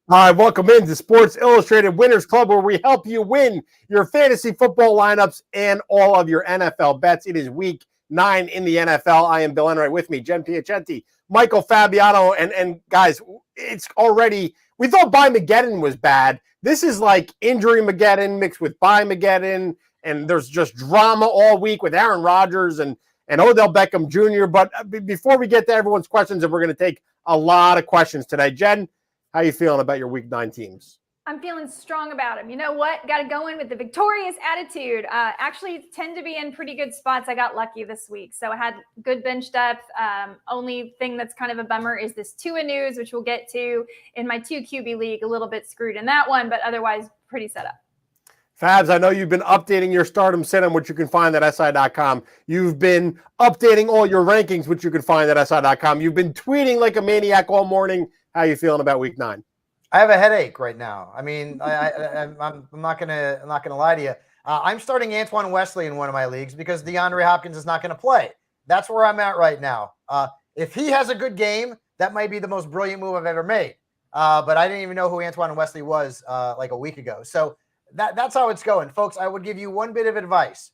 All right, welcome into Sports Illustrated Winners Club, where we help you win your fantasy football lineups and all of your NFL bets. It is week 9 in the NFL. I am Bill Enright. With me, Jen Piacenti, Michael Fabiano, and guys, it's already, we thought Buy-Mageddon was bad. This is like Injury-Mageddon mixed with Buy-Mageddon, and there's just drama all week with Aaron Rodgers and Odell Beckham Jr. But before we get to everyone's questions, and we're going to take a lot of questions today, Jen, how you feeling about your Week 9 teams? I'm feeling strong about them. You know what? Got to go in with the victorious attitude. Actually tend to be in pretty good spots. I got lucky this week. So I had good bench depth. Only thing that's kind of a bummer is this Tua news, which we'll get to in my 2 QB league. A little bit screwed in that one, but otherwise pretty set up. Fabs, I know you've been updating your Stardom Sit-em, which you can find at SI.com. You've been updating all your rankings, which you can find at SI.com. You've been tweeting like a maniac all morning. How are you feeling about Week 9? I have a headache right now. I mean, I'm not gonna lie to you. I'm starting Antoine Wesley in one of my leagues because DeAndre Hopkins is not going to play. That's where I'm at right now. If he has a good game, that might be the most brilliant move I've ever made. But I didn't even know who Antoine Wesley was like a week ago. So that's how it's going, folks. I would give you one bit of advice: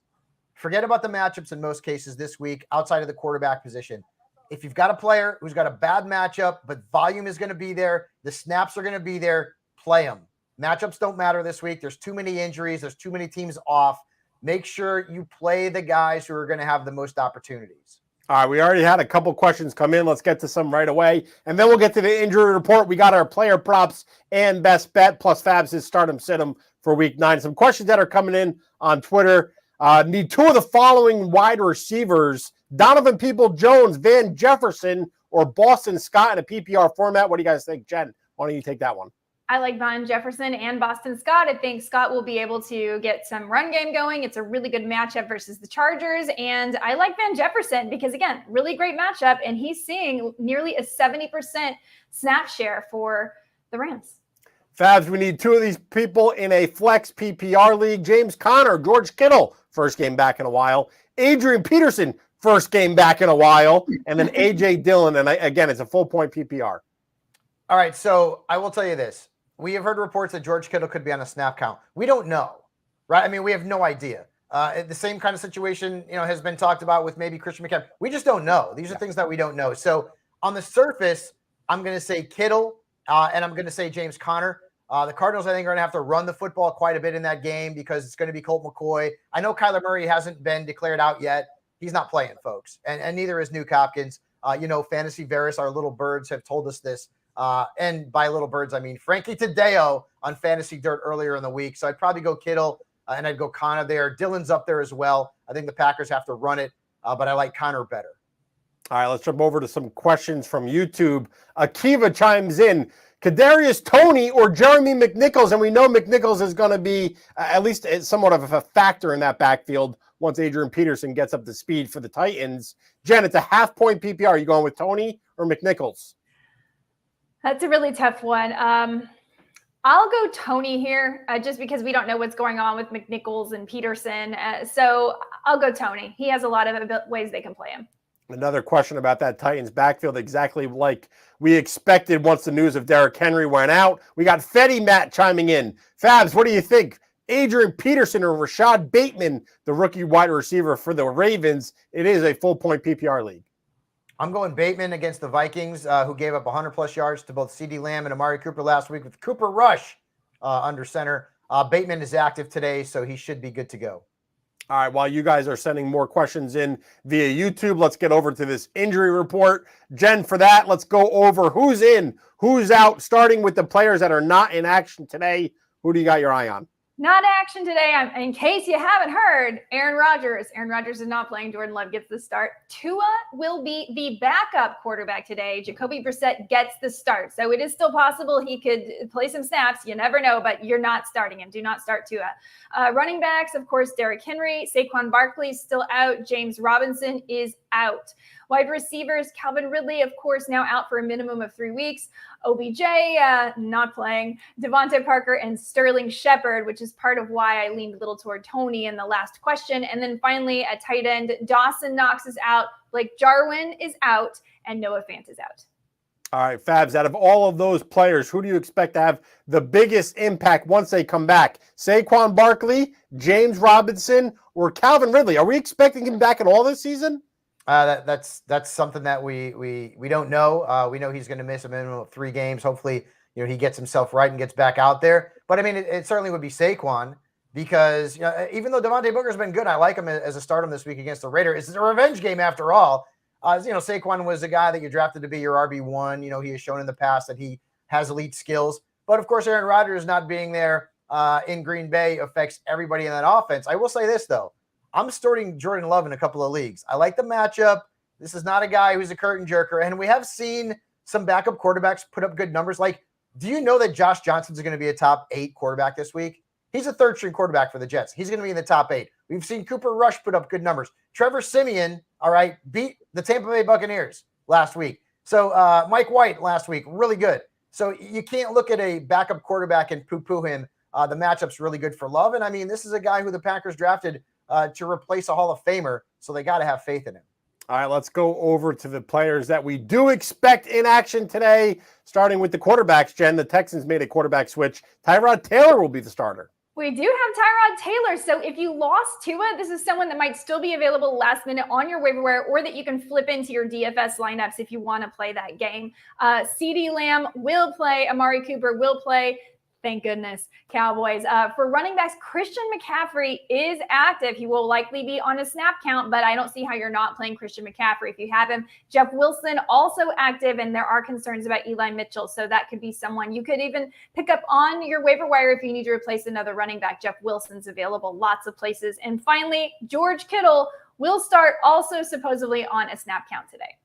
forget about the matchups in most cases this week outside of the quarterback position. If you've got a player who's got a bad matchup, but volume is going to be there, the snaps are going to be there, play them. Matchups don't matter this week. There's too many injuries. There's too many teams off. Make sure you play the guys who are going to have the most opportunities. All right, we already had a couple questions come in. Let's get to some right away. And then we'll get to the injury report. We got our player props and best bet, plus Fabs' Stardom Sit-em for Week 9. Some questions that are coming in on Twitter. Need 2 of the following wide receivers: Donovan Peoples-Jones, Van Jefferson, or Boston Scott in a PPR format. What do you guys think? Jen, why don't you take that one? I like Van Jefferson and Boston Scott. I think Scott will be able to get some run game going. It's a really good matchup versus the Chargers. And I like Van Jefferson because, again, really great matchup. And he's seeing nearly a 70% snap share for the Rams. Fabs, we need 2 of these people in a flex PPR league: James Conner, George Kittle, first game back in a while; Adrian Peterson, first game back in a while; and then A.J. Dillon. And again, it's a full point PPR. All right, so I will tell you this. We have heard reports that George Kittle could be on a snap count. We don't know, right? I mean, we have no idea. The same kind of situation, has been talked about with maybe Christian McCaffrey. We just don't know. These are things that we don't know. So on the surface, I'm going to say Kittle, and I'm going to say James Conner. The Cardinals, I think, are going to have to run the football quite a bit in that game because it's going to be Colt McCoy. I know Kyler Murray hasn't been declared out yet. He's not playing, folks, and neither is Nuke Hopkins. Fantasy Veris, our little birds, have told us this. And by little birds, I mean Frankie Tadeo on Fantasy Dirt earlier in the week. So I'd probably go Kittle, and I'd go Conner there. Dillon's up there as well. I think the Packers have to run it, but I like Conner better. All right, let's jump over to some questions from YouTube. Akiva chimes in: Kadarius Toney or Jeremy McNichols? And we know McNichols is going to be at least somewhat of a factor in that backfield once Adrian Peterson gets up to speed for the Titans. Jen, it's a half-point PPR. Are you going with Toney or McNichols? That's a really tough one. I'll go Toney here just because we don't know what's going on with McNichols and Peterson. So I'll go Toney. He has a lot of ways they can play him. Another question about that Titans backfield, exactly like we expected once the news of Derrick Henry went out. We got Fetty Matt chiming in. Fabs, what do you think? Adrian Peterson or Rashad Bateman, the rookie wide receiver for the Ravens? It is a full-point PPR league. I'm going Bateman against the Vikings, who gave up 100-plus yards to both CeeDee Lamb and Amari Cooper last week with Cooper Rush under center. Bateman is active today, so he should be good to go. All right, while you guys are sending more questions in via YouTube, let's get over to this injury report. Jen, for that, let's go over who's in, who's out, starting with the players that are not in action today. Who do you got your eye on? Not action today. In case you haven't heard, Aaron Rodgers. Aaron Rodgers is not playing. Jordan Love gets the start. Tua will be the backup quarterback today. Jacoby Brissett gets the start. So it is still possible he could play some snaps. You never know, but you're not starting him. Do not start Tua. Running backs, of course, Derrick Henry. Saquon Barkley is still out. James Robinson is out. Wide receivers, Calvin Ridley, of course, now out for a minimum of 3 weeks. OBJ not playing. Devontae Parker and Sterling Shepard, which is part of why I leaned a little toward Toney in the last question. And then finally, at tight end, Dawson Knox is out, Blake Jarwin is out, and Noah Fant is out. All right, Fabs, out of all of those players, who do you expect to have the biggest impact once they come back? Saquon Barkley, James Robinson, or Calvin Ridley? Are we expecting him back at all this season? That's something that we don't know. We know he's going to miss a minimum of 3 games. Hopefully, he gets himself right and gets back out there. But I mean, it certainly would be Saquon because even though Devontae Booker's been good, I like him as a stardom this week against the Raiders. It's a revenge game after all. Saquon was a guy that you drafted to be your RB1. He has shown in the past that he has elite skills. But of course, Aaron Rodgers not being there in Green Bay affects everybody in that offense. I will say this though. I'm starting Jordan Love in a couple of leagues. I like the matchup. This is not a guy who's a curtain jerker. And we have seen some backup quarterbacks put up good numbers. Like, do you know that Josh Johnson's going to be a top 8 quarterback this week? He's a 3rd-string quarterback for the Jets. He's going to be in the top 8. We've seen Cooper Rush put up good numbers. Trevor Siemian, all right, beat the Tampa Bay Buccaneers last week. So Mike White last week, really good. So you can't look at a backup quarterback and poo-poo him. The matchup's really good for Love. And I mean, this is a guy who the Packers drafted to replace a Hall of Famer, so they got to have faith in him. All right, let's go over to the players that we do expect in action today, starting with the quarterbacks. Jen, the Texans made a quarterback switch. Tyrod Taylor will be the starter. We do have Tyrod Taylor. So if you lost Tua, this is someone that might still be available last minute on your waiver wire or that you can flip into your DFS lineups if you want to play that game. CeeDee Lamb will play. Amari Cooper will play. Thank goodness, Cowboys. For running backs, Christian McCaffrey is active. He will likely be on a snap count, but I don't see how you're not playing Christian McCaffrey if you have him. Jeff Wilson also active, and there are concerns about Eli Mitchell, so that could be someone you could even pick up on your waiver wire if you need to replace another running back. Jeff Wilson's available lots of places. And finally, George Kittle will start also supposedly on a snap count today.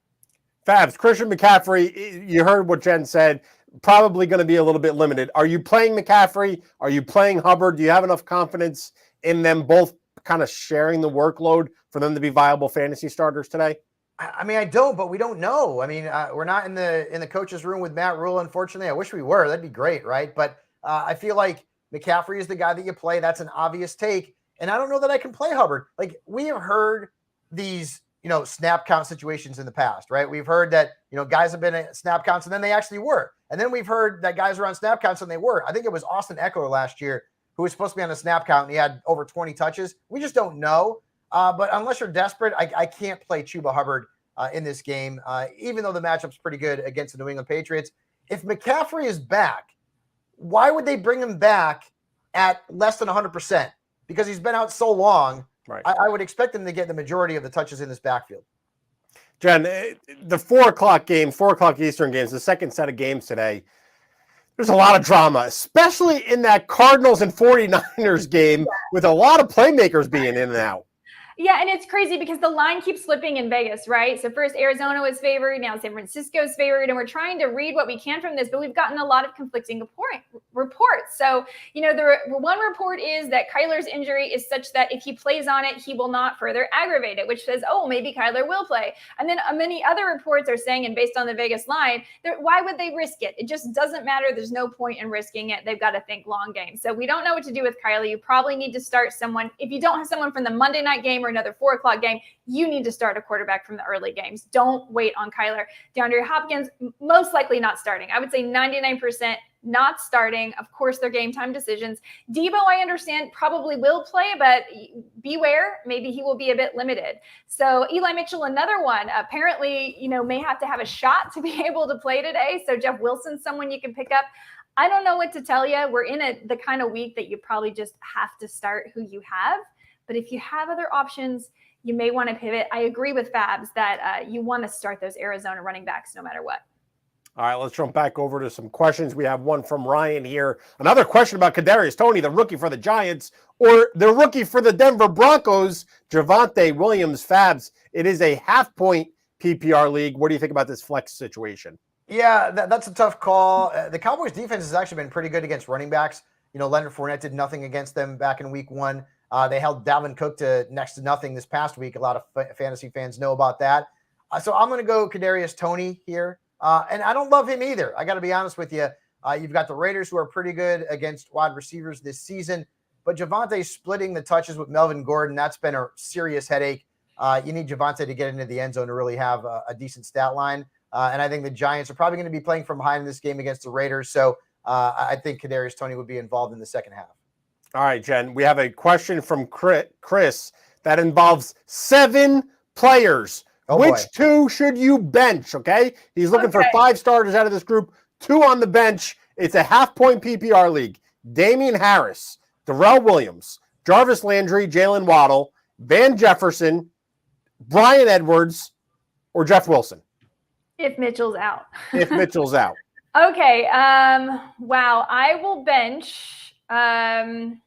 Fabs, Christian McCaffrey, you heard what Jen said. Probably going to be a little bit limited. Are you playing McCaffrey? Are you playing Hubbard? Do you have enough confidence in them both kind of sharing the workload for them to be viable fantasy starters today? I mean, I don't, but we don't know. I mean, we're not in the coach's room with Matt Rule, unfortunately. I wish we were. That'd be great, right? But I feel like McCaffrey is the guy that you play. That's an obvious take. And I don't know that I can play Hubbard. Like, we have heard these snap count situations in the past, right? We've heard that, guys have been at snap counts and then they actually were. And then we've heard that guys were on snap counts and they were. I think it was Austin Eckler last year who was supposed to be on a snap count and he had over 20 touches. We just don't know. But unless you're desperate, I can't play Chuba Hubbard in this game, even though the matchup's pretty good against the New England Patriots. If McCaffrey is back, why would they bring him back at less than 100%? Because he's been out so long. Right. I would expect them to get the majority of the touches in this backfield. Jen, the 4 o'clock game, 4 o'clock Eastern games, the second set of games today, there's a lot of drama, especially in that Cardinals and 49ers game with a lot of playmakers being in and out. Yeah, and it's crazy because the line keeps slipping in Vegas, right? So first Arizona was favored, now San Francisco's favored, and we're trying to read what we can from this, but we've gotten a lot of conflicting reports. So, the one report is that Kyler's injury is such that if he plays on it, he will not further aggravate it, which says, oh, maybe Kyler will play. And then many other reports are saying, and based on the Vegas line, why would they risk it? It just doesn't matter. There's no point in risking it. They've got to think long game. So we don't know what to do with Kyler. You probably need to start someone. If you don't have someone from the Monday night game or another 4 o'clock game, you need to start a quarterback from the early games. Don't wait on Kyler. DeAndre Hopkins, most likely not starting. I would say 99% not starting. Of course, they're game time decisions. Debo, I understand, probably will play, but beware, maybe he will be a bit limited. So Eli Mitchell, another one, apparently, may have to have a shot to be able to play today. So Jeff Wilson, someone you can pick up. I don't know what to tell you. We're in the kind of week that you probably just have to start who you have. But if you have other options, you may want to pivot. I agree with Fabs that you want to start those Arizona running backs no matter what. All right, let's jump back over to some questions. We have one from Ryan here. Another question about Kadarius Toney, the rookie for the Giants, or the rookie for the Denver Broncos, Javonte Williams. Fabs, it is a half-point PPR league. What do you think about this flex situation? Yeah, that's a tough call. The Cowboys' defense has actually been pretty good against running backs. Leonard Fournette did nothing against them back in week 1. They held Dalvin Cook to next to nothing this past week. A lot of fantasy fans know about that. So I'm going to go Kadarius Toney here. And I don't love him either. I got to be honest with you. You've got the Raiders who are pretty good against wide receivers this season. But Javonte's splitting the touches with Melvin Gordon. That's been a serious headache. You need Javonte to get into the end zone to really have a decent stat line. And I think the Giants are probably going to be playing from behind in this game against the Raiders. So I think Kadarius Toney would be involved in the second half. All right, Jen, we have a question from Chris that involves 7 players. Which 2 should you bench? Okay. He's looking for 5 starters out of this group, 2 on the bench. It's a half-point PPR league. Damian Harris, Darrell Williams, Jarvis Landry, Jalen Waddle, Van Jefferson, Bryan Edwards, or Jeff Wilson. If Mitchell's out. If Mitchell's out. Okay. Wow. I will bench. Jeez.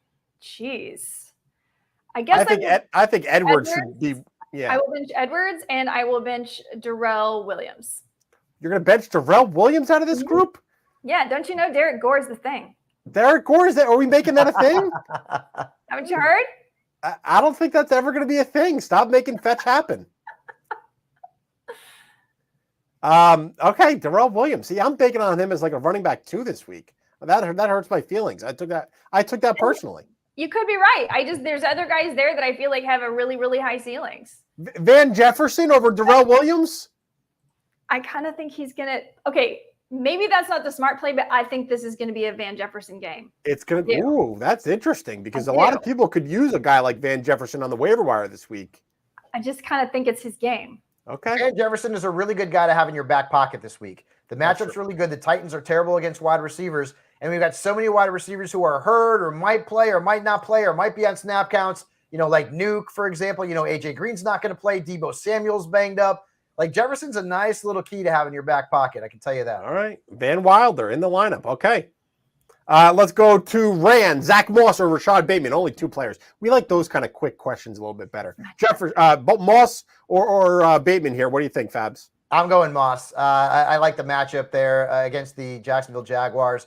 I guess I think Edwards should be. Yeah. I will bench Edwards and I will bench Darrell Williams. You're going to bench Darrell Williams out of this group? Yeah. Don't you know Derek Gore is the thing? Derek Gore, are we making that a thing? Haven't you heard? I don't think that's ever going to be a thing. Stop making fetch happen. Okay, Darrell Williams. See, I'm banking on him as like a running back 2 this week. That hurts my feelings. I took that personally. You could be right. There's other guys there that I feel like have a really, really high ceilings. Van Jefferson over Darrell Williams? I kind of think he's going to – okay, maybe that's not the smart play, but I think this is going to be a Van Jefferson game. It's going to – ooh, that's interesting because a lot of people could use a guy like Van Jefferson on the waiver wire this week. I just kind of think it's his game. Okay. Van Jefferson is a really good guy to have in your back pocket this week. The matchup's really good. The Titans are terrible against wide receivers, and we've got so many wide receivers who are hurt or might play or might not play or might be on snap counts. Like Nuke, for example. AJ Green's not going to play. Deebo Samuel's banged up. Like Jefferson's a nice little key to have in your back pocket. I can tell you that. All right. Van Wilder in the lineup. Okay. Let's go to Rand, Zach Moss or Rashad Bateman. Only 2 players. We like those kind of quick questions a little bit better. Moss or Bateman here. What do you think, Fabs? I'm going Moss. I like the matchup there against the Jacksonville Jaguars.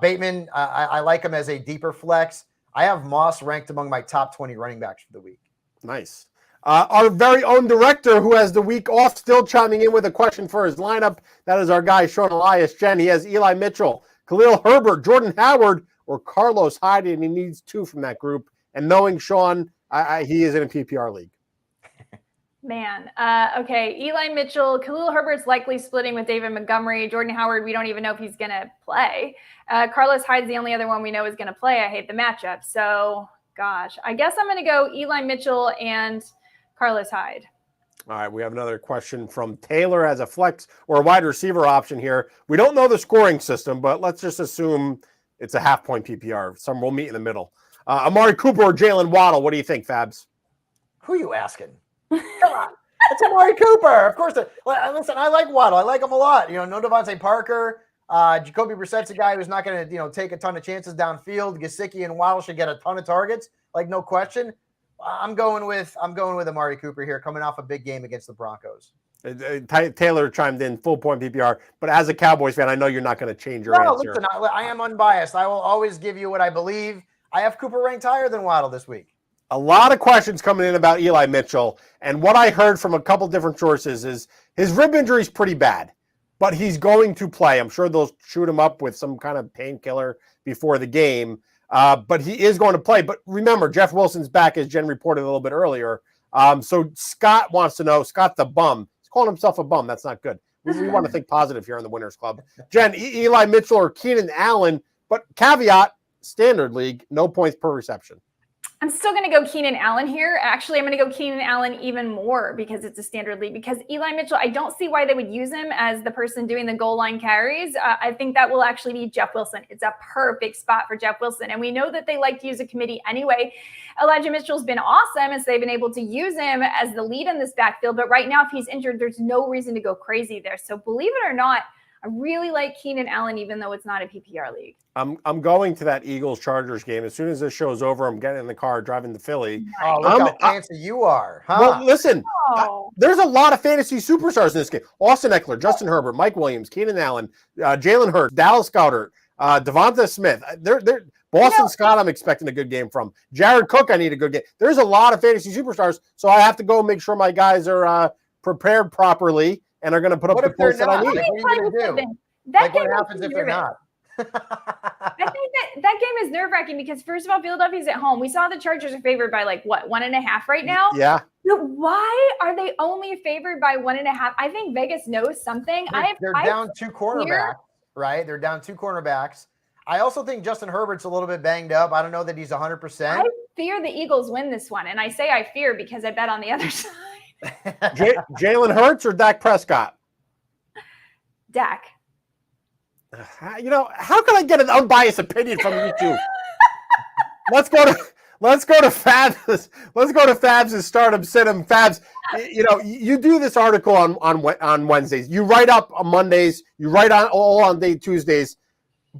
Bateman, I like him as a deeper flex. I have Moss ranked among my top 20 running backs for the week. Nice. Our very own director who has the week off still chiming in with a question for his lineup. That is our guy, Sean Elias. Jen, he has Eli Mitchell, Khalil Herbert, Jordan Howard, or Carlos Hyde, and he needs 2 from that group. And knowing Sean, he is in a PPR league. Man. Okay. Eli Mitchell, Khalil Herbert's likely splitting with David Montgomery. Jordan Howard, we don't even know if he's going to play. Carlos Hyde's the only other one we know is going to play. I hate the matchup. So, gosh, I guess I'm going to go Eli Mitchell and Carlos Hyde. All right. We have another question from Taylor as a flex or a wide receiver option here. We don't know the scoring system, but let's just assume it's a half-point PPR. We'll meet in the middle. Amari Cooper or Jalen Waddle. What do you think, Fabs? Who are you asking? Come on. It's Amari Cooper. Of course. Listen, I like Waddle. I like him a lot. No Devontae Parker. Jacoby Brissett's a guy who's not going to, take a ton of chances downfield. Gesicki and Waddle should get a ton of targets, like no question. I'm going with Amari Cooper here, coming off a big game against the Broncos. Taylor chimed in full point PPR, but as a Cowboys fan, I know you're not going to change your answer. Listen, I am unbiased. I will always give you what I believe. I have Cooper ranked higher than Waddle this week. A lot of questions coming in about Eli Mitchell, and what I heard from a couple different sources is his rib injury is pretty bad, but he's going to play. I'm sure they'll shoot him up with some kind of painkiller before the game, but he is going to play. But remember, Jeff Wilson's back, as Jen reported a little bit earlier. So Scott wants to know, Scott the bum. He's calling himself a bum. That's not good. We want to think positive here in the Winners Club. Jen, Eli Mitchell or Keenan Allen, but caveat, standard league, no points per reception. I'm still going to go Keenan Allen here. Actually, I'm going to go Keenan Allen even more because it's a standard league. Because Eli Mitchell, I don't see why they would use him as the person doing the goal line carries. I think that will actually be Jeff Wilson. It's a perfect spot for Jeff Wilson. And we know that they like to use a committee anyway. Elijah Mitchell's been awesome as they've been able to use him as the lead in this backfield. But right now, if he's injured, there's no reason to go crazy there. So believe it or not, I really like Keenan Allen, even though it's not a PPR league. I'm going to that Eagles-Chargers game. As soon as this show's over, I'm getting in the car, driving to Philly. Oh, look how fancy you are, huh? Well, listen, there's a lot of fantasy superstars in this game. Austin Eckler, Justin Herbert, Mike Williams, Keenan Allen, Jalen Hurts, Dallas Goedert, Devonta Smith. Boston Scott, I'm expecting a good game from. Jared Cook, I need a good game. There's a lot of fantasy superstars, so I have to go make sure my guys are prepared properly and are going to put up the points that I need. What are you going to do? What happens if they're not? I think that game is nerve-wracking because, first of all, Philadelphia's at home. We saw the Chargers are favored by 1.5 right now. Yeah. But why are they only favored by 1.5? I think Vegas knows something. They're down 2 cornerbacks, right? They're down 2 cornerbacks. I also think Justin Herbert's a little bit banged up. I don't know that he's 100%. I fear the Eagles win this one. And I say I fear because I bet on the other side. Jalen Hurts or Dak Prescott? Dak. How can I get an unbiased opinion from you two? Let's go to Fabs. Let's go to Fabs' stardom, sit him. Fabs, you do this article on Wednesdays. You write up on Mondays. You write on Tuesdays.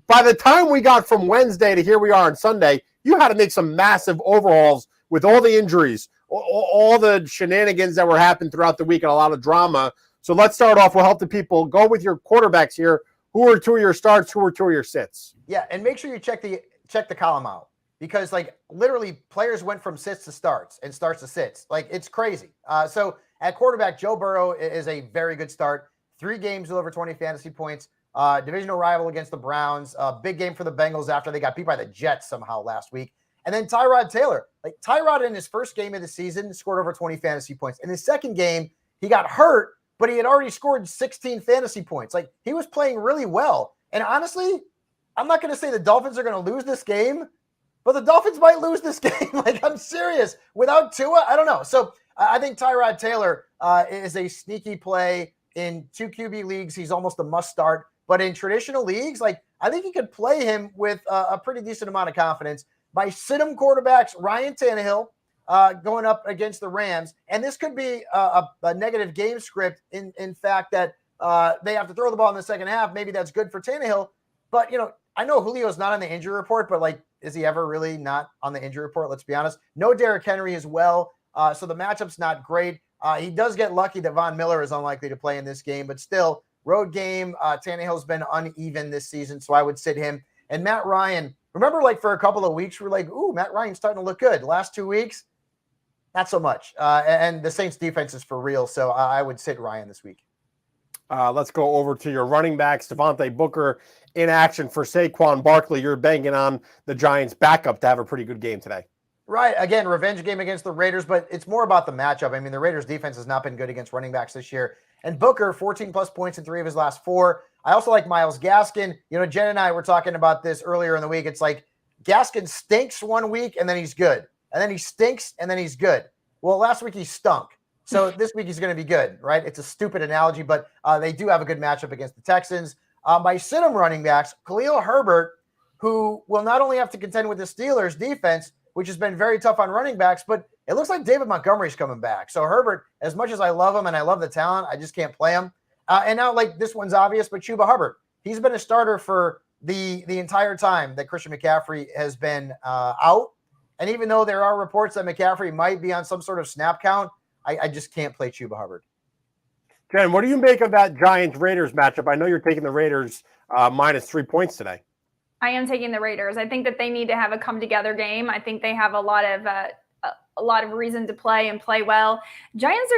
By the time we got from Wednesday to here we are on Sunday, you had to make some massive overhauls with all the injuries, all the shenanigans that were happening throughout the week, and a lot of drama. So let's start off. We'll help the people go with your quarterbacks here. Who are 2 of your starts? Who are 2 of your sits? Yeah, and make sure you check the column out because literally players went from sits to starts and starts to sits. It's crazy. So at quarterback, Joe Burrow is a very good start. 3 games with over 20 fantasy points. Divisional rival against the Browns. Big game for the Bengals after they got beat by the Jets somehow last week. And then Tyrod Taylor. Tyrod in his first game of the season scored over 20 fantasy points. In his second game, he got hurt, but he had already scored 16 fantasy points. He was playing really well. And honestly, I'm not going to say the Dolphins are going to lose this game, but the Dolphins might lose this game. I'm serious. Without Tua, I don't know. So I think Tyrod Taylor is a sneaky play. In 2 QB leagues, he's almost a must start. But in traditional leagues, I think you could play him with a pretty decent amount of confidence. By sit-em quarterbacks, Ryan Tannehill, going up against the Rams. And this could be a negative game script in fact that they have to throw the ball in the second half. Maybe that's good for Tannehill. But, I know Julio's not on the injury report, but is he ever really not on the injury report? Let's be honest. No Derrick Henry as well. So the matchup's not great. He does get lucky that Von Miller is unlikely to play in this game, but still road game. Tannehill's been uneven this season, so I would sit him. And Matt Ryan, remember for a couple of weeks, we're ooh, Matt Ryan's starting to look good. Last 2 weeks, not so much. And the Saints defense is for real. So I would sit Ryan this week. Let's go over to your running backs. Devontae Booker in action for Saquon Barkley. You're banking on the Giants backup to have a pretty good game today. Right. Again, revenge game against the Raiders, but it's more about the matchup. I mean, the Raiders defense has not been good against running backs this year. And Booker, 14 plus points in 3 of his last 4. I also like Myles Gaskin. Jen and I were talking about this earlier in the week. It's Gaskin stinks one week and then he's good. And then he stinks and then he's good. Well, last week he stunk. So this week he's going to be good, right? It's a stupid analogy, but they do have a good matchup against the Texans. My sit-em running backs, Khalil Herbert, who will not only have to contend with the Steelers defense, which has been very tough on running backs, but it looks like David Montgomery's coming back. So Herbert, as much as I love him and I love the talent, I just can't play him. And now, this one's obvious, but Chuba Hubbard, he's been a starter for the entire time that Christian McCaffrey has been out. And even though there are reports that McCaffrey might be on some sort of snap count, I just can't play Chuba Hubbard. Jen, what do you make of that Giants-Raiders matchup? I know you're taking the Raiders minus 3 points today. I am taking the Raiders. I think that they need to have a come-together game. I think they have a lot of reason to play and play well. Giants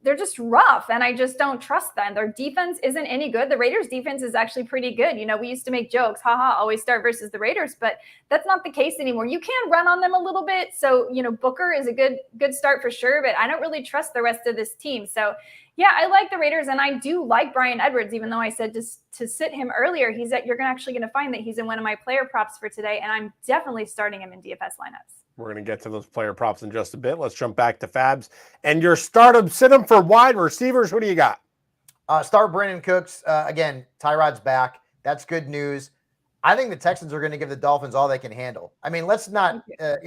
they're just rough, and I just don't trust them. Their defense isn't any good. The Raiders' defense is actually pretty good. We used to make jokes, always start versus the Raiders, but that's not the case anymore. You can run on them a little bit. So, Booker is a good start for sure, but I don't really trust the rest of this team. So, yeah, I like the Raiders, and I do like Bryan Edwards, even though I said to sit him earlier. You're actually going to find that he's in one of my player props for today, and I'm definitely starting him in DFS lineups. We're going to get to those player props in just a bit. Let's jump back to Fabs. And your stardom sit-em for wide receivers, who do you got? Start Brandon Cooks. Again, Tyrod's back. That's good news. I think the Texans are going to give the Dolphins all they can handle. I mean, let's not get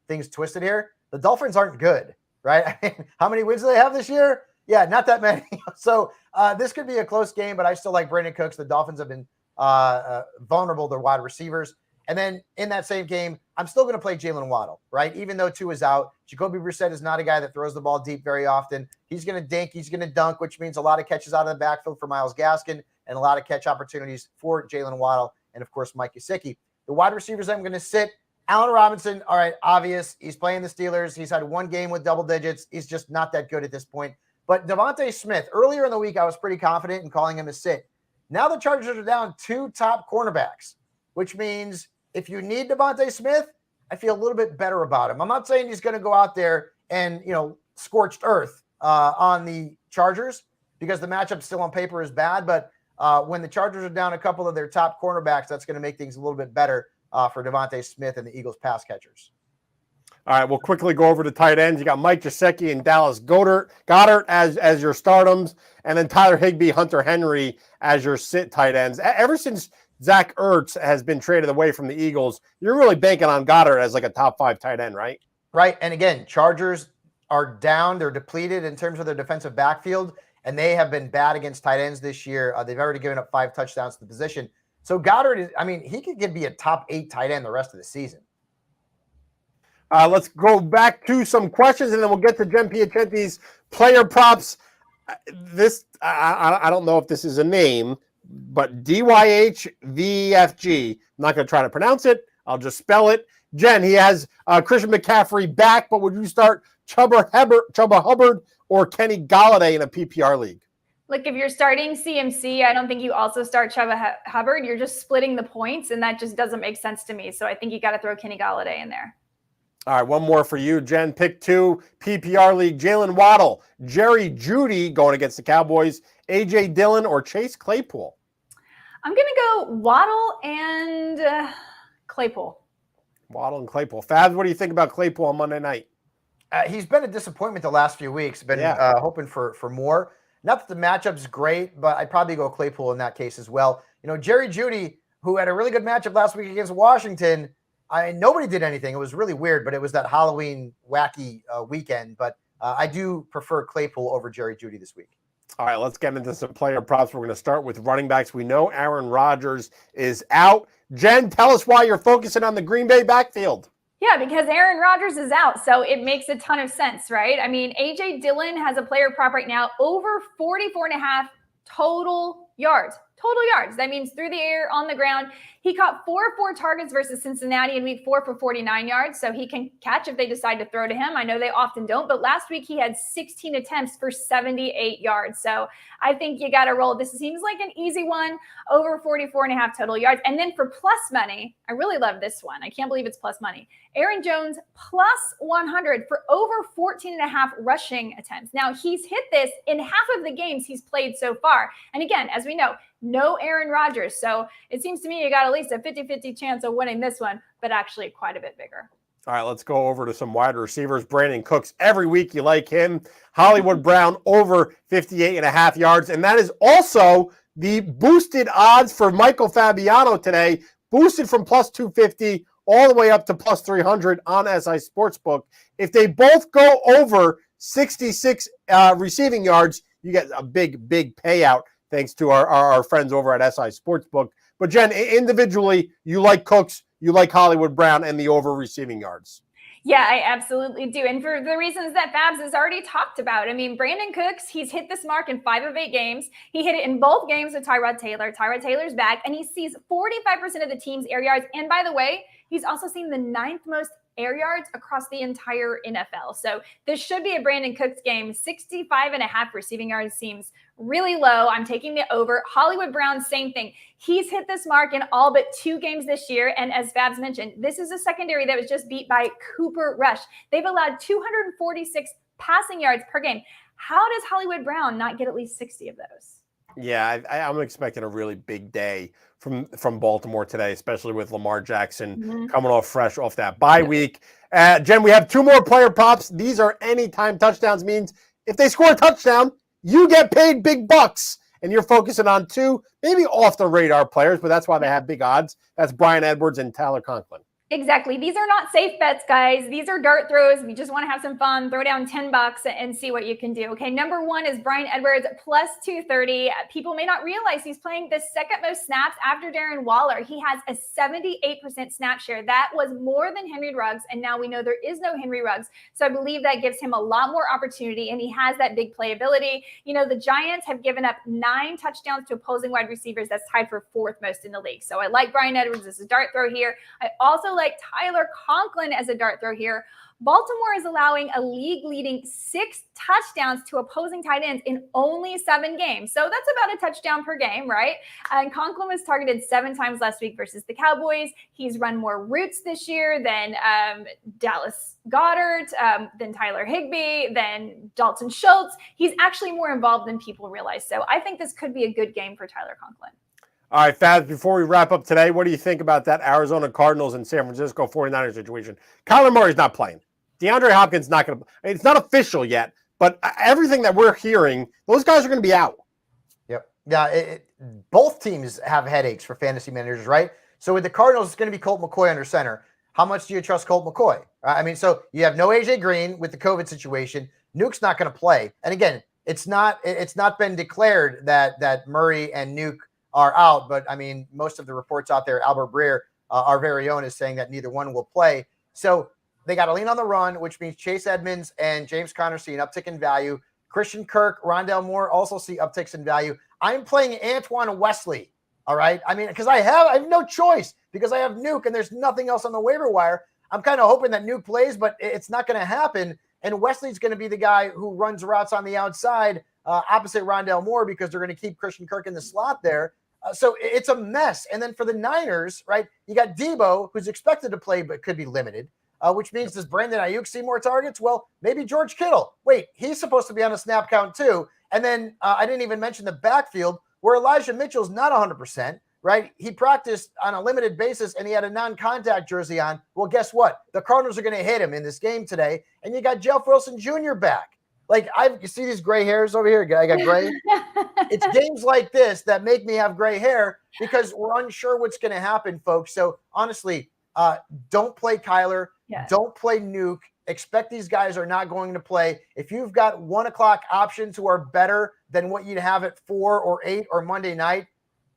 things twisted here. The Dolphins aren't good, right? I mean, how many wins do they have this year? Yeah, not that many. So this could be a close game, but I still like Brandon Cooks. The Dolphins have been vulnerable to wide receivers. And then in that same game, I'm still going to play Jalen Waddle, right? Even though Tua is out, Jacoby Brissett is not a guy that throws the ball deep very often. He's going to dink, he's going to dunk, which means a lot of catches out of the backfield for Myles Gaskin and a lot of catch opportunities for Jalen Waddle and, of course, Mike Gesicki. The wide receivers I'm going to sit, Allen Robinson, all right, obvious. He's playing the Steelers. He's had one game with double digits. He's just not that good at this point. But Devontae Smith, earlier in the week, I was pretty confident in calling him a sit. Now the Chargers are down 2 top cornerbacks, which means if you need Devontae Smith, I feel a little bit better about him. I'm not saying he's going to go out there and, scorched earth on the Chargers because the matchup still on paper is bad. But when the Chargers are down a couple of their top cornerbacks, that's going to make things a little bit better for Devontae Smith and the Eagles pass catchers. All right, we'll quickly go over to tight ends. You got Mike Gesicki and Dallas Goedert as your stardoms, and then Tyler Higbee, Hunter Henry as your sit tight ends. Ever since Zach Ertz has been traded away from the Eagles, you're really banking on Goddard as like a top 5 tight end, right? Right, and again, Chargers are down. They're depleted in terms of their defensive backfield, and they have been bad against tight ends this year. They've already given up 5 touchdowns to the position. So Goddard he could be a top 8 tight end the rest of the season. Let's go back to some questions, and then we'll get to Jen Piacenti's player props. I don't know if this is a name, but DYHVFG. I'm not going to try to pronounce it. I'll just spell it. Jen, he has Christian McCaffrey back, but would you start Chuba Hubbard or Kenny Golladay in a PPR league? Look, if you're starting CMC, I don't think you also start Chuba Hubbard. You're just splitting the points, and that just doesn't make sense to me. So I think you got to throw Kenny Golladay in there. All right, one more for you, Jen. Pick 2, PPR league. Jalen Waddle, Jerry Jeudy going against the Cowboys, A.J. Dillon, or Chase Claypool? I'm going to go Waddle and Claypool. Waddle and Claypool. Fabs, what do you think about Claypool on Monday night? He's been a disappointment the last few weeks. Been hoping for more. Not that the matchup's great, but I'd probably go Claypool in that case as well. Jerry Jeudy, who had a really good matchup last week against Washington, nobody did anything. It was really weird, but it was that Halloween wacky weekend. But I do prefer Claypool over Jerry Jeudy this week. All right, let's get into some player props. We're going to start with running backs. We know Aaron Rodgers is out. Jen, tell us why you're focusing on the Green Bay backfield. Yeah, because Aaron Rodgers is out, so it makes a ton of sense, right? I mean, A.J. Dillon has a player prop right now over 44.5 total yards. That means through the air, on the ground. He caught 4 targets versus Cincinnati in week 4 for 49 yards, so he can catch if they decide to throw to him. I know they often don't, but last week he had 16 attempts for 78 yards. So I think you got to roll. This seems like an easy one, over 44.5 total yards. And then for plus money, I really love this one. I can't believe it's plus money. Aaron Jones plus 100 for over 14.5 rushing attempts. Now, he's hit this in half of the games he's played so far. And again, as we know, no Aaron Rodgers. So it seems to me you got at least a 50-50 chance of winning this one, but actually quite a bit bigger. All right, let's go over to some wide receivers. Brandon Cooks, every week you like him. Hollywood Brown over 58.5 yards. And that is also the boosted odds for Michael Fabiano today, boosted from plus 250 all the way up to plus 300 on SI Sportsbook. If they both go over 66 receiving yards, you get a big payout thanks to our friends over at SI Sportsbook. But Jen, individually, you like Cooks, you like Hollywood Brown, and the over receiving yards. Yeah, I absolutely do. And for the reasons that Fabs has already talked about. I mean, Brandon Cooks, he's hit this mark in 5 of 8 games. He hit it in both games with Tyrod Taylor. Tyrod Taylor's back, and he sees 45% of the team's air yards. And by the way, he's also seen the 9th most air yards across the entire NFL. So this should be a Brandon Cooks game. 65.5 receiving yards seems really low. I'm taking the over. Hollywood Brown, same thing. He's hit this mark in all but 2 games this year. And as Fabs mentioned, this is a secondary that was just beat by Cooper Rush. They've allowed 246 passing yards per game. How does Hollywood Brown not get at least 60 of those? Yeah, I'm expecting a really big day from Baltimore today, especially with Lamar Jackson coming off fresh off that bye week. Jen, we have 2 more player props. These are anytime touchdowns, means if they score a touchdown, you get paid big bucks. And you're focusing on 2 maybe off the radar players, but that's why they have big odds. That's Bryan Edwards and Tyler Conklin. Exactly. These are not safe bets, guys. These are dart throws. If you just want to have some fun, throw down $10 and see what you can do. Okay, number 1 is Bryan Edwards plus 230. People may not realize he's playing the second most snaps after Darren Waller. He has a 78% snap share. That was more than Henry Ruggs, and now we know there is no Henry Ruggs. So I believe that gives him a lot more opportunity, and he has that big playability. You know, the Giants have given up 9 touchdowns to opposing wide receivers. That's tied for 4th most in the league. So I like Bryan Edwards as a dart throw here. I also like like Tyler Conklin as a dart throw here. Baltimore is allowing a league-leading 6 touchdowns to opposing tight ends in only 7 games. So that's about a touchdown per game, right? And Conklin was targeted 7 times last week versus the Cowboys. He's run more routes this year than Dallas Goedert, than Tyler Higbee, than Dalton Schultz. He's actually more involved than people realize. So I think this could be a good game for Tyler Conklin. All right, Faz, before we wrap up today, what do you think about that Arizona Cardinals and San Francisco 49ers situation? Kyler Murray's not playing. DeAndre Hopkins not going to – it's not official yet, but everything that we're hearing, those guys are going to be out. Yep. Yeah, both teams have headaches for fantasy managers, right? So with the Cardinals, it's going to be Colt McCoy under center. How much do you trust Colt McCoy? I mean, so you have no A.J. Green with the COVID situation. Nuke's not going to play. And again, it's not been declared that Murray and Nuke are out, but I mean, most of the reports out there, Albert Breer, our very own, is saying that neither one will play. So they got to lean on the run, which means Chase Edmonds and James Conner see an uptick in value. Christian Kirk, Rondale Moore also see upticks in value. I'm playing Antoine Wesley. All right. I mean, because I have no choice because I have Nuke and there's nothing else on the waiver wire. I'm kind of hoping that Nuke plays, but it's not going to happen. And Wesley's going to be the guy who runs routes on the outside opposite Rondale Moore because they're going to keep Christian Kirk in the slot there. So it's a mess. And then for the Niners, right, you got Debo, who's expected to play but could be limited, which means does Brandon Ayuk see more targets? Well, maybe George Kittle. Wait, he's supposed to be on a snap count too. And then I didn't even mention the backfield where Elijah Mitchell's not 100%, right? He practiced on a limited basis and he had a non-contact jersey on. Well, guess what? The Cardinals are going to hit him in this game today. And you got Jeff Wilson Jr. back. Like, you see these gray hairs over here? I got gray. It's games like this that make me have gray hair because we're unsure what's going to happen, folks. So, honestly, don't play Kyler. Yes. Don't play Nuke. Expect these guys are not going to play. If you've got 1 o'clock options who are better than what you'd have at 4 or 8 or Monday night,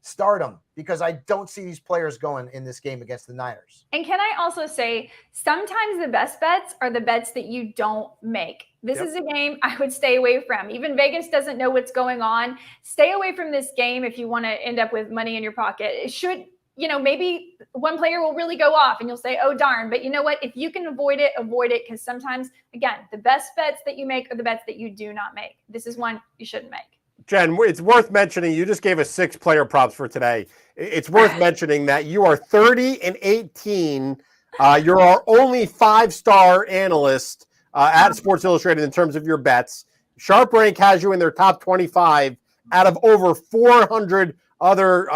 start them because I don't see these players going in this game against the Niners. And can I also say, sometimes the best bets are the bets that you don't make. This is a game I would stay away from. Even Vegas doesn't know what's going on. Stay away from this game if you want to end up with money in your pocket. It should, maybe one player will really go off and you'll say, oh, darn. But you know what? If you can avoid it because sometimes, again, the best bets that you make are the bets that you do not make. This is one you shouldn't make. Jen, it's worth mentioning, you just gave us 6 player props for today. It's worth mentioning that you are 30-18. You're our only 5-star analyst at Sports Illustrated in terms of your bets. Sharp Rank has you in their top 25 out of over 400 other,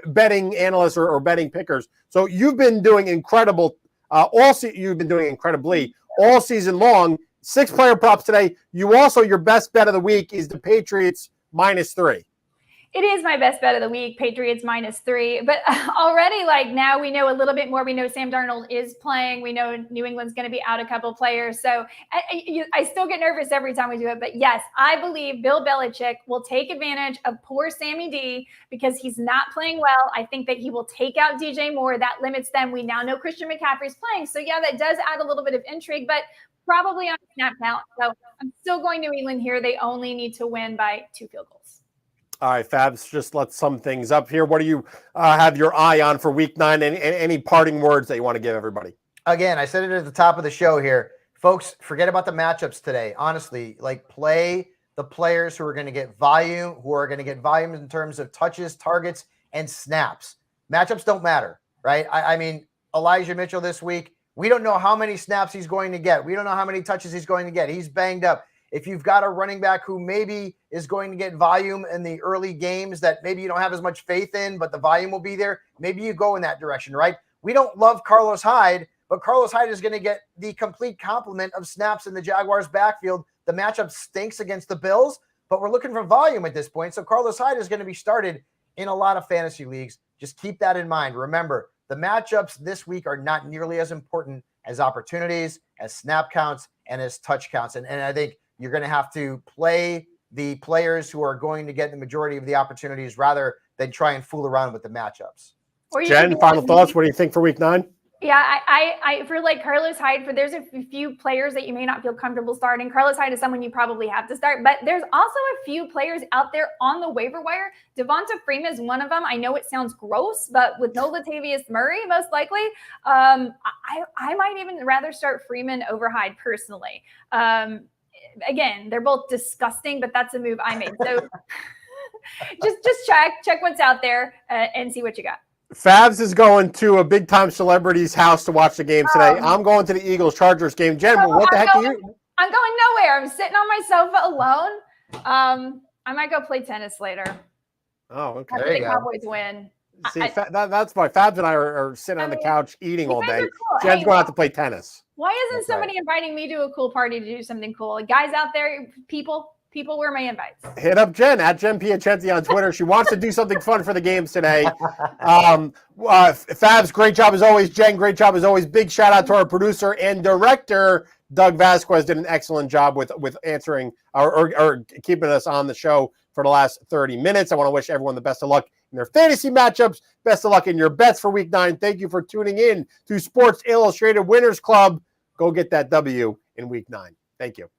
betting analysts or betting pickers. So you've been doing incredible. You've been doing incredibly all season long. 6 player props today. You also, your best bet of the week is the Patriots -3. It is my best bet of the week, Patriots -3. But already, now we know a little bit more. We know Sam Darnold is playing. We know New England's going to be out a couple players. So I still get nervous every time we do it. But yes, I believe Bill Belichick will take advantage of poor Sammy D because he's not playing well. I think that he will take out DJ Moore. That limits them. We now know Christian McCaffrey's playing. So yeah, that does add a little bit of intrigue, but probably on a snap count. So I'm still going New England here. They only need to win by 2 field goals. All right, Fabs, just let's sum things up here. What do you have your eye on for week 9? Any parting words that you want to give everybody? Again, I said it at the top of the show here. Folks, forget about the matchups today. Honestly, play the players who are going to get volume, in terms of touches, targets, and snaps. Matchups don't matter, right? I mean, Elijah Mitchell this week, we don't know how many snaps he's going to get. We don't know how many touches he's going to get. He's banged up. If you've got a running back who maybe is going to get volume in the early games that maybe you don't have as much faith in, but the volume will be there, maybe you go in that direction, right? We don't love Carlos Hyde, but Carlos Hyde is going to get the complete complement of snaps in the Jaguars' backfield. The matchup stinks against the Bills, but we're looking for volume at this point. So Carlos Hyde is going to be started in a lot of fantasy leagues. Just keep that in mind. Remember, the matchups this week are not nearly as important as opportunities, as snap counts, and as touch counts. And I think you're going to have to play the players who are going to get the majority of the opportunities rather than try and fool around with the matchups. Jen, final thoughts. What do you think for week 9? Yeah, I for like Carlos Hyde, there's a few players that you may not feel comfortable starting. Carlos Hyde is someone you probably have to start, but there's also a few players out there on the waiver wire. Devonta Freeman is one of them. I know it sounds gross, but with no Latavius Murray, most likely, I might even rather start Freeman over Hyde personally. Again, they're both disgusting, but that's a move I made. So just check what's out there and see what you got. Fabs is going to a big-time celebrity's house to watch the game today. I'm going to the Eagles-Chargers game. Jen, what the heck are you? I'm going nowhere. I'm sitting on my sofa alone. I might go play tennis later. Oh, okay. After the Cowboys win. See, that's why Fabs and I are sitting on the couch eating all day. Cool. Jen's going out to play tennis. Why isn't somebody inviting me to a cool party to do something cool? Guys out there, people, where are my invites? Hit up Jen at Jen Piacenti on Twitter. She wants to do something fun for the games today. Fabs, great job as always. Jen, great job as always. Big shout out to our producer and director, Doug Vasquez, did an excellent job with answering or keeping us on the show for the last 30 minutes. I want to wish everyone the best of luck in their fantasy matchups. Best of luck in your bets for Week 9. Thank you for tuning in to Sports Illustrated Winners Club. Go get that W in Week 9. Thank you.